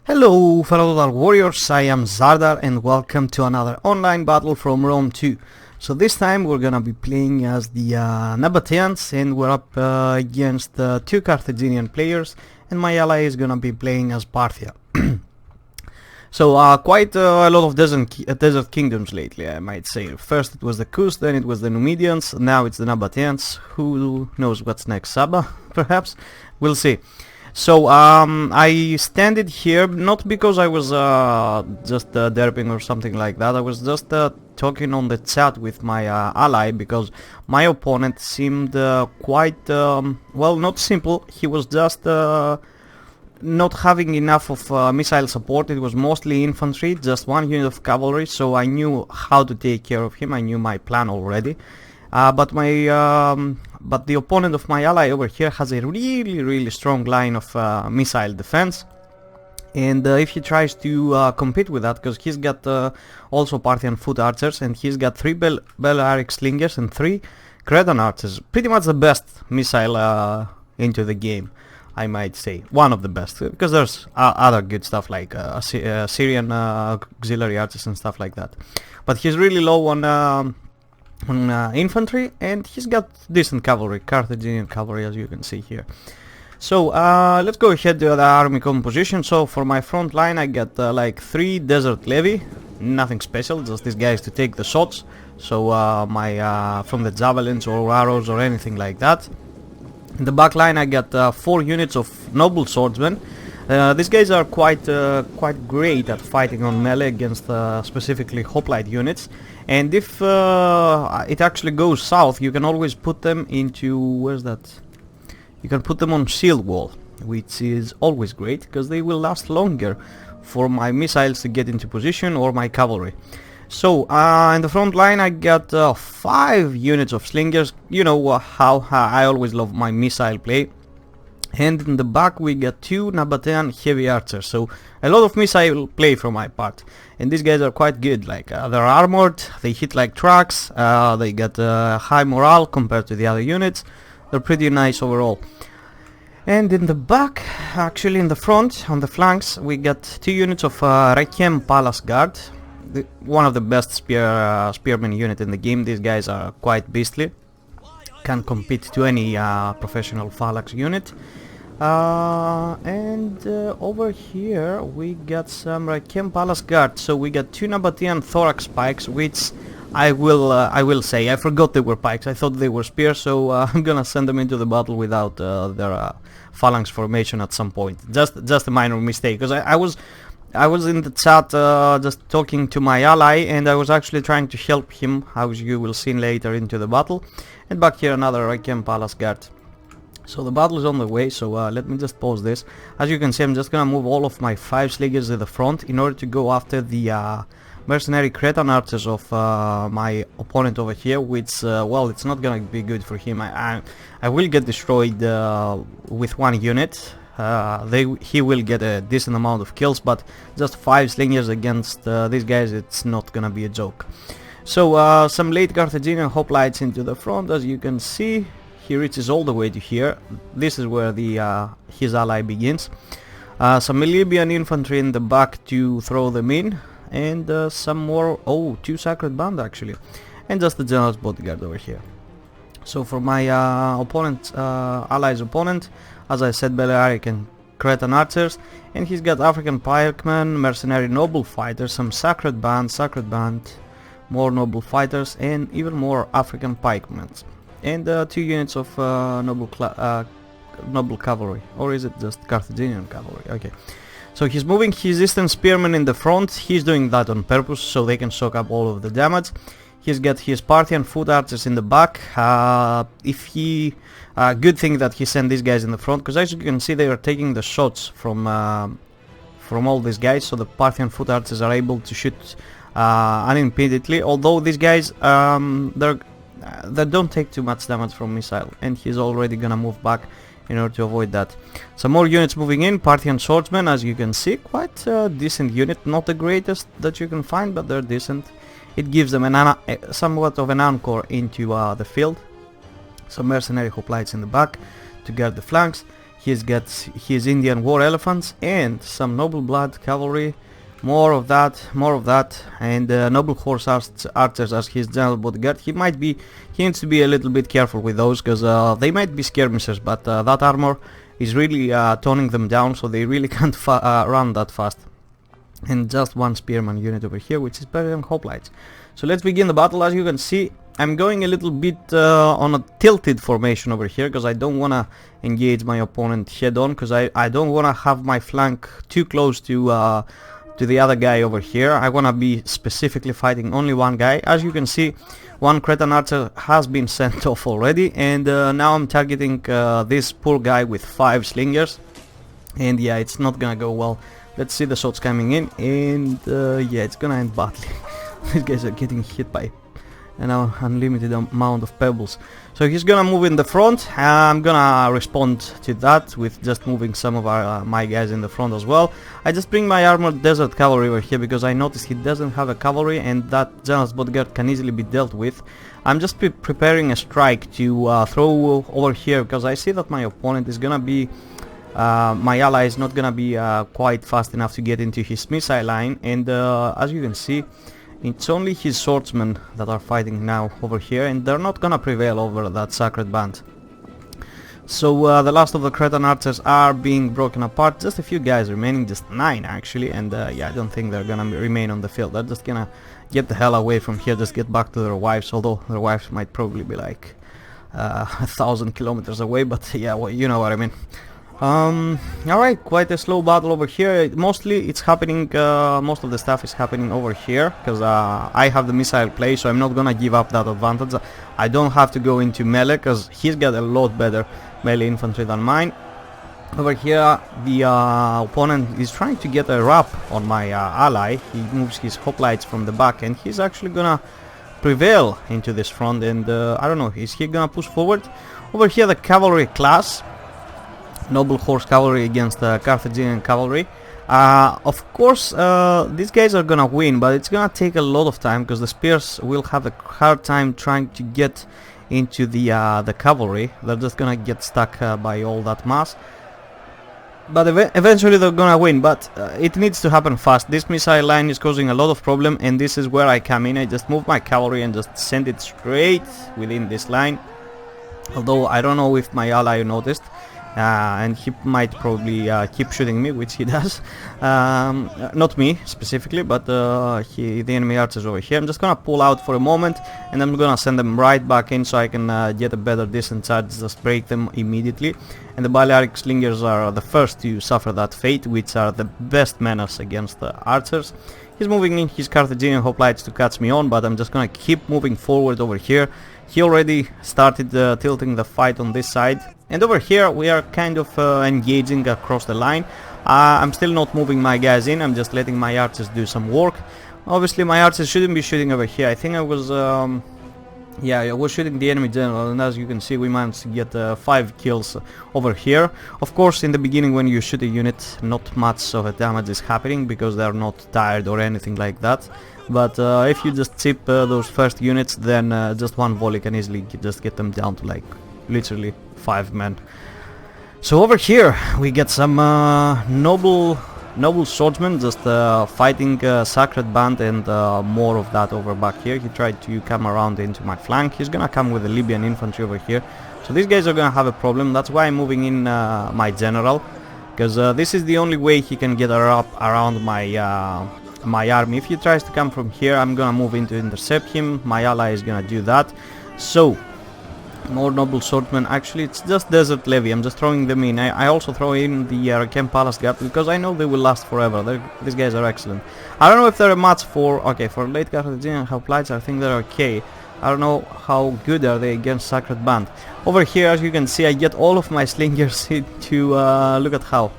Hello fellow Total Warriors, I am Zardar and welcome to another online battle from Rome 2. So this time we're gonna be playing as the Nabataeans and we're up against two Carthaginian players, and my ally is gonna be playing as Parthia. So quite a lot of desert kingdoms lately, I might say. First it was the Kus, then it was the Numidians, now it's the Nabataeans. Who knows what's next? Saba, perhaps? We'll see. So I standed here not because I was just derping or something like that. I was just talking on the chat with my ally because my opponent seemed quite well, not simple. He was just not having enough of missile support. It was mostly infantry, just one unit of cavalry, so I knew how to take care of him. I knew my plan already. But the opponent of my ally over here has a really strong line of missile defense, and if he tries to compete with that, because he's got also Parthian foot archers, and he's got 3 Balearic slingers and 3 Cretan archers, pretty much the best missile into the game, I might say. One of the best, because there's other good stuff like Syrian auxiliary archers and stuff like that, but he's really low on infantry, and he's got decent cavalry, Carthaginian cavalry, as you can see here. So let's go ahead to the army composition. So for my front line I got like 3 desert levy, nothing special, just these guys to take the shots, so my from the javelins or arrows or anything like that. In the back line I got 4 units of noble swordsmen. These guys are quite great at fighting on melee against specifically hoplite units, and if it actually goes south, you can always put them into, where's that? You can put them on shield wall, which is always great because they will last longer for my missiles to get into position or my cavalry. So in the front line I got 5 units of slingers. You know how I always love my missile play. And in the back we got 2 Nabataean heavy archers, so a lot of missile play from my part. And these guys are quite good, like they're armored, they hit like trucks, they got high morale compared to the other units. They're pretty nice overall. And in the back, actually in the front, on the flanks, we got 2 units of REKEM Palace Guard, one of the best spearmen unit in the game. These guys are quite beastly, can compete to any professional phalanx unit. And over here we got some REKEM Palace Guard. So we got 2 Nabataean thorax pikes, which I will say I forgot they were pikes. I thought they were spears, so I'm gonna send them into the battle without their phalanx formation at some point. Just a minor mistake, because I was in the chat just talking to my ally, and I was actually trying to help him, as you will see later into the battle. And back here another REKEM Palace Guard. So the battle is on the way, so let me just pause this. As you can see, I'm just gonna move all of my 5 slingers to the front in order to go after the mercenary Cretan archers of my opponent over here, which, well, it's not gonna be good for him. I will get destroyed with 1 unit. He will get a decent amount of kills, but just 5 slingers against these guys, it's not gonna be a joke. So some late Carthaginian hoplites into the front, as you can see. He reaches all the way to here. This is where his ally begins. Some Libyan infantry in the back to throw them in, and some more, 2 Sacred Band actually, and just the general's bodyguard over here. So for my ally's opponent, as I said, Balearic and Cretan archers, and he's got African pikemen, mercenary noble fighters, some Sacred Band, more noble fighters, and even more African pikemen, and 2 units of noble cavalry, or is it just Carthaginian cavalry? Okay. So he's moving his eastern spearmen in the front. He's doing that on purpose so they can soak up all of the damage. He's got his Parthian foot archers in the back. Good thing that he sent these guys in the front, because as you can see they are taking the shots from all these guys, so the Parthian foot archers are able to shoot unimpededly, although these guys they don't take too much damage from missile, and he's already gonna move back in order to avoid that. Some more units moving in, Parthian swordsmen, as you can see, quite a decent unit, not the greatest that you can find, but they're decent. It gives them somewhat of an anchor into the field. Some mercenary hoplites in the back to guard the flanks. he's got his Indian war elephants and some noble blood cavalry. More of that, and noble horse archers as his general bodyguard. He needs to be a little bit careful with those, because they might be skirmishers, but that armor is really toning them down, so they really can't run that fast. And just one spearman unit over here, which is better than hoplites. So let's begin the battle. As you can see, I'm going a little bit on a tilted formation over here, because I don't want to engage my opponent head on, because I don't want to have my flank too close to the other guy over here. I want to be specifically fighting only one guy. As you can see, one Cretan archer has been sent off already, and now I'm targeting this poor guy with 5 slingers, and yeah, it's not gonna go well. Let's see the shots coming in, and yeah, it's gonna end badly. These guys are getting hit by an unlimited amount of pebbles. So he's gonna move in the front. I'm gonna respond to that with just moving some of my guys in the front as well. I just bring my armored desert cavalry over here because I noticed he doesn't have a cavalry, and that general's bodyguard can easily be dealt with. I'm just preparing a strike to throw over here, because I see that my opponent is gonna be my ally is not gonna be quite fast enough to get into his missile line, and as you can see, it's only his swordsmen that are fighting now over here, and they're not gonna prevail over that sacred band. So the last of the Cretan archers are being broken apart. Just a few guys remaining, just 9 actually, and yeah, I don't think they're gonna remain on the field. They're just gonna get the hell away from here, just get back to their wives, although their wives might probably be like 1,000 kilometers away, but yeah, well, you know what I mean. Alright, quite a slow battle over here. Mostly it's happening, most of the stuff is happening over here, because I have the missile play, so I'm not gonna give up that advantage. I don't have to go into melee, because he's got a lot better melee infantry than mine. Over here, the opponent is trying to get a wrap on my ally. He moves his hoplites from the back, and he's actually gonna prevail into this front, and I don't know, is he gonna push forward? Over here, the cavalry class. Noble horse cavalry against Carthaginian cavalry. Of course, these guys are gonna win, but it's gonna take a lot of time, because the spears will have a hard time trying to get into the cavalry. They're just gonna get stuck by all that mass. But eventually they're gonna win, but it needs to happen fast. This missile line is causing a lot of problem, and this is where I come in. I just move my cavalry and just send it straight within this line. Although I don't know if my ally noticed. And he might probably keep shooting me, which he does. Not me specifically, but the enemy archers over here. I'm just gonna pull out for a moment, and I'm gonna send them right back in, so I can get a better distance charge, just break them immediately. And the Balearic slingers are the first to suffer that fate, which are the best menace against the archers. He's moving in his Carthaginian hoplites to catch me on, but I'm just gonna keep moving forward over here. He already started tilting the fight on this side, and over here we are kind of engaging across the line. I'm still not moving my guys in, I'm just letting my archers do some work. Obviously my archers shouldn't be shooting over here. I think I was yeah, I was shooting the enemy general, and as you can see, we managed to get 5 kills over here. Of course, in the beginning when you shoot a unit, not much of a damage is happening, because they're not tired or anything like that. But if you just chip those first units, then just one volley can easily just get them down to like literally 5 men. So over here we get some noble swordsmen just fighting sacred band, and more of that over back here. He tried to come around into my flank. He's gonna come with the Libyan infantry over here, so these guys are gonna have a problem. That's why I'm moving in my general, because this is the only way he can get around my army. If he tries to come from here, I'm gonna move in to intercept him. My ally is gonna do that. So more noble swordsmen. Actually, it's just desert levy. I'm just throwing them in. I also throw in the REKEM palace guard, because I know they will last forever. These guys are excellent. I don't know if they're a match for late Carthaginian hoplites. I think they're okay. I don't know how good are they against sacred band. Over here, as you can see, I get all of my slingers into look at how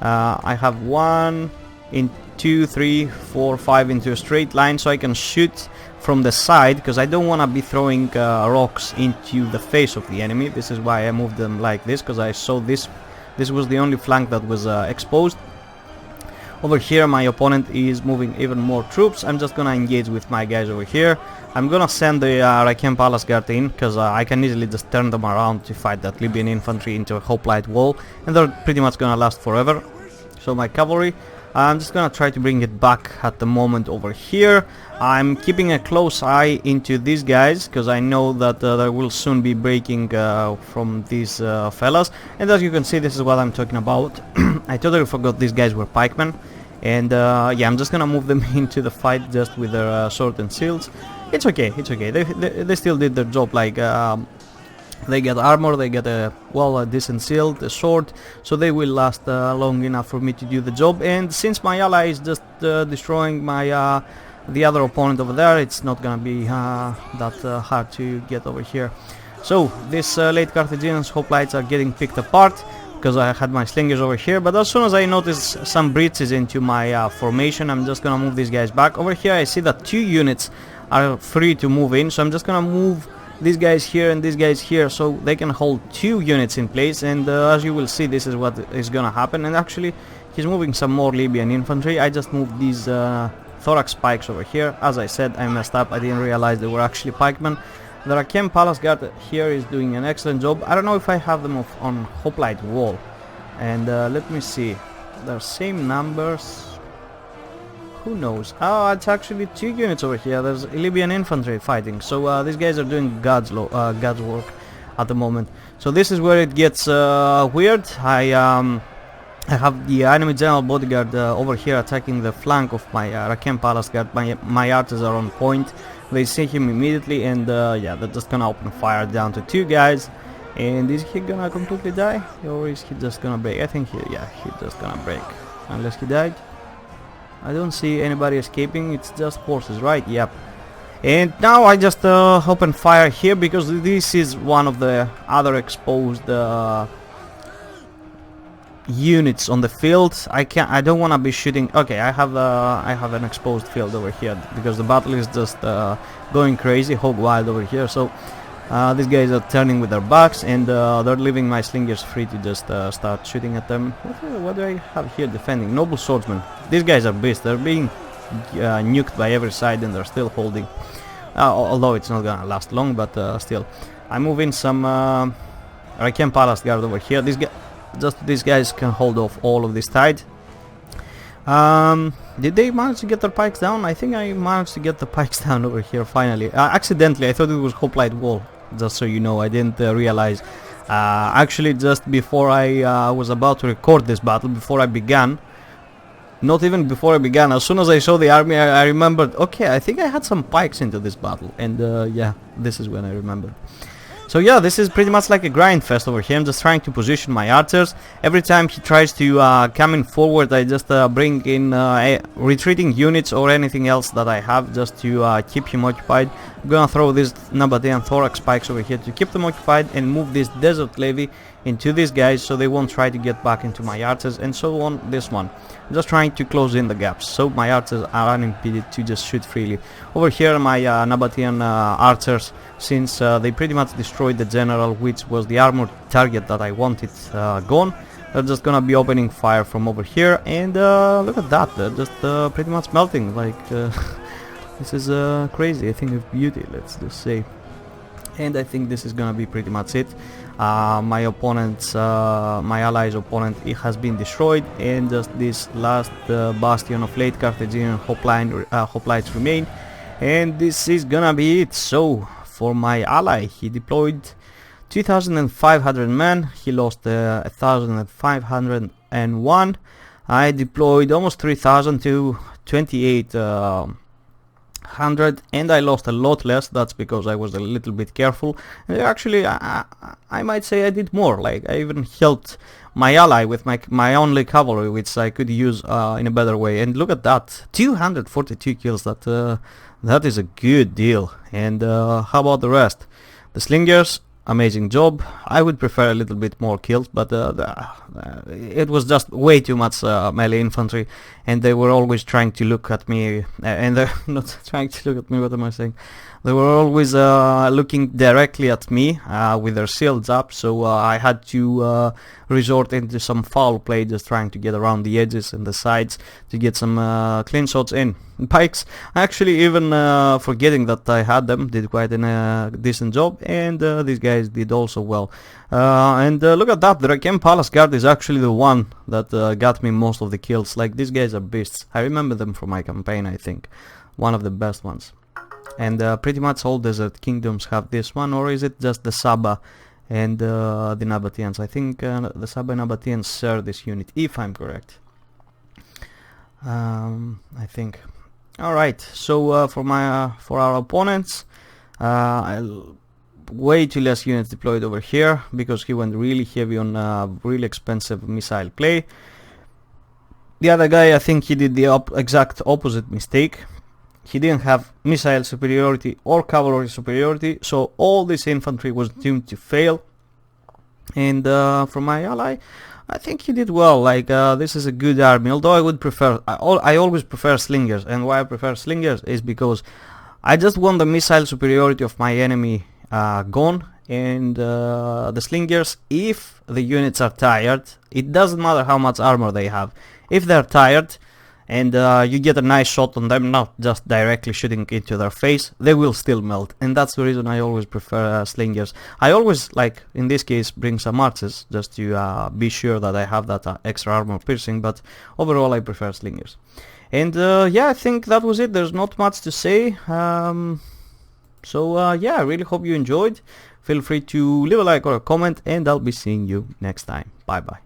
I have 1 in 2, 3, 4, 5 into a straight line, so I can shoot from the side, because I don't want to be throwing rocks into the face of the enemy. This is why I moved them like this, because I saw this was the only flank that was exposed. Over here my opponent is moving even more troops. I'm just gonna engage with my guys over here. I'm gonna send the REKEM Palace Guard in, because I can easily just turn them around to fight that Libyan infantry into a hoplite wall, and they're pretty much gonna last forever. So my cavalry, I'm just gonna try to bring it back at the moment over here. I'm keeping a close eye into these guys, because I know that they will soon be breaking from these fellas. And as you can see, this is what I'm talking about. I totally forgot these guys were pikemen. And yeah, I'm just gonna move them into the fight just with their sword and shields. It's okay, it's okay. They still did their job. Like they get armor, they get a decent shield, a sword, so they will last long enough for me to do the job. And since my ally is just destroying my the other opponent over there, it's not gonna be that hard to get over here. So these late Carthaginians hoplites are getting picked apart, because I had my slingers over here. But as soon as I notice some breaches into my formation, I'm just gonna move these guys back. Over here I see that 2 units are free to move in, so I'm just gonna move these guys here and these guys here, so they can hold 2 units in place. And as you will see, this is what is gonna happen. And actually he's moving some more Libyan infantry. I just moved these thorax spikes over here. As I said, I messed up. I didn't realize they were actually pikemen. The REKEM Palace Guard here is doing an excellent job. I don't know if I have them on hoplite wall. And let me see, they're same numbers. Who knows? Oh, it's actually 2 units over here. There's Libyan infantry fighting. So these guys are doing God's work at the moment. So this is where it gets weird. I have the enemy general bodyguard over here attacking the flank of my REKEM Palace Guard. My archers are on point. They see him immediately, and yeah, they're just gonna open fire down to 2 guys. And is he gonna completely die, or is he just gonna break? I think he's just gonna break, unless he died. I don't see anybody escaping. It's just horses, right? Yep. And now I just open fire here, because this is one of the other exposed units on the field. I don't want to be shooting. Okay, I have an exposed field over here, because the battle is just going crazy, hog wild over here. So these guys are turning with their backs, and they're leaving my slingers free to just start shooting at them. What do I have here defending? Noble swordsmen. These guys are beasts. They're being nuked by every side, and they're still holding. Although it's not gonna last long, but still. I move in some REKEM Palace Guard over here. These guys can hold off all of this tide. Did they manage to get their pikes down? I think I managed to get the pikes down over here finally. Accidentally, I thought it was hoplite wall. Just so you know, I didn't realize. Actually, just before I was about to record this battle, before I began, not even before I began, as soon as I saw the army, I remembered, okay, I think I had some pikes into this battle. And yeah, this is when I remembered. So yeah, this is pretty much like a grind fest over here. I'm just trying to position my archers. Every time he tries to come in forward, I just bring in retreating units or anything else that I have, just to keep him occupied. I'm gonna throw these Nabataean thorax spikes over here to keep them occupied, and move this desert levy into these guys, so they won't try to get back into my archers, and so on this one. I'm just trying to close in the gaps, so my archers are unimpeded to just shoot freely. Over here my Nabataean archers, since they pretty much destroyed the general, which was the armored target that I wanted gone, they're just gonna be opening fire from over here. And look at that, they're just pretty much melting. Like this is crazy, a thing of beauty, let's just say. And I think this is gonna be pretty much it. My opponent's, my ally's opponent, it has been destroyed, and just this last bastion of late Carthaginian hoplites remain. And this is gonna be it. So for my ally, he deployed 2,500 men. He lost 1,501. I deployed almost 3,000 to 2,800, and I lost a lot less. That's because I was a little bit careful. And actually, I might say I did more. Like, I even helped my ally with my only cavalry, which I could use in a better way. And look at that, 242 kills. That is a good deal. And how about the rest? The slingers, amazing job. I would prefer a little bit more kills, but it was just way too much melee infantry, and they were always trying to look at me, and they're not trying to look at me, what am I saying? They were always looking directly at me with their shields up, so I had to resort into some foul play, just trying to get around the edges and the sides to get some clean shots in. Pikes, actually, even forgetting that I had them, did quite a decent job, and these guys did also well. And look at that, the REKEM Palace Guard is actually the one that got me most of the kills. Like, these guys are beasts. I remember them from my campaign, I think. One of the best ones. And pretty much all desert kingdoms have this one, or is it just the Saba and the Nabataeans? I think the Saba and Nabataeans share this unit, if I'm correct. I think. Alright, so for our opponents, way too less units deployed over here, because he went really heavy on really expensive missile play. The other guy, I think he did the exact opposite mistake. He didn't have missile superiority or cavalry superiority, so all this infantry was doomed to fail. And for my ally, I think he did well. Like, this is a good army, although I would prefer, I always prefer slingers, and why I prefer slingers is because I just want the missile superiority of my enemy gone, and the slingers, if the units are tired, it doesn't matter how much armor they have, if they're tired, and you get a nice shot on them, not just directly shooting into their face, they will still melt. And that's the reason I always prefer slingers. I always, like in this case, bring some archers just to be sure that I have that extra armor piercing, but overall I prefer slingers. And yeah, I think that was it. There's not much to say. So yeah, I really hope you enjoyed. Feel free to leave a like or a comment, and I'll be seeing you next time. Bye bye.